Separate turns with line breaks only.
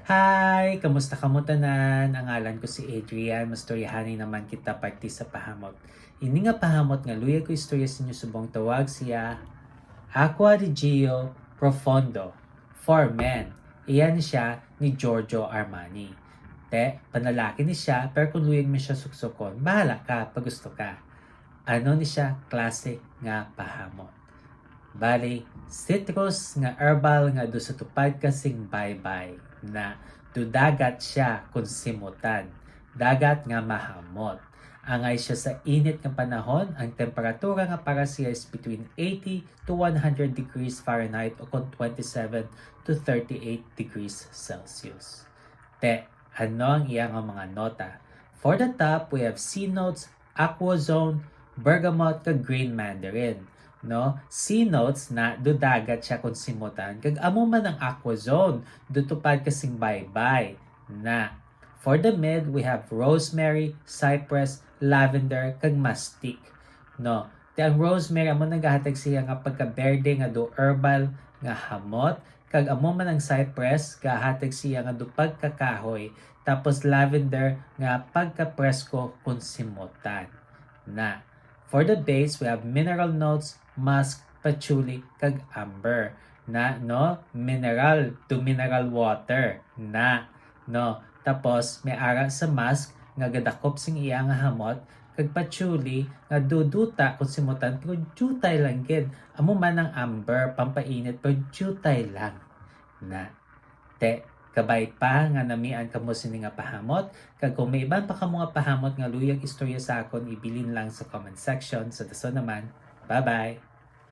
Hi! Kamusta ka mo tanan? Ang ngalan ko si Adrian. Mastoryahanay naman kita parte sa pahamot. Ini nga pahamot nga luya ko istorya sa inyo subong tawag siya Aqua di Gio Profondo for Men. Iyan siya ni Giorgio Armani. Panlalaki ni siya, pero kung luyan mo siya suksokon, bahala ka pag gusto ka. Ano ni siya? Klase nga pahamot. Bali, citrus nga herbal nga do sa tupad kasing baybay na dudagat siya kung simutan. Dagat nga mahamot. Angay siya sa init nga panahon, ang temperatura nga para siya is between 80 to 100 degrees Fahrenheit o kung 27 to 38 degrees Celsius. Ano ang iyang mga nota? For the top, we have C notes, aquazone, bergamot, kag green mandarin. No, C notes na dudagat siya kung simutan kag amo man ang aquazone dutupad kasing baybay na. For the mid, we have rosemary, cypress, lavender kag mastic. No, ang rosemary amo nagahatag siya nga pagka-berde nga do herbal nga hamot kag amo man ang cypress gahatag siya nga do pagkakahoy tapos lavender nga pagka-presko kung simutan na. For the base, we have mineral notes, musk, patchouli, kag amber. Na, no? Mineral to mineral water. Na, no? Tapos, may ara sa musk, nga gadakop sing iya nga hamot, kag patchouli, nga duduta kung simutan, pero jutay lang gid. Amo man ang amber, pampainit, pero jutay lang. Na, kabay pa nga namian kamo sini nga pahamot kag kung may iban pa kamo nga pahamot nga luyag istorya sa akon ibilin lang sa comment section. So daso naman, bye bye.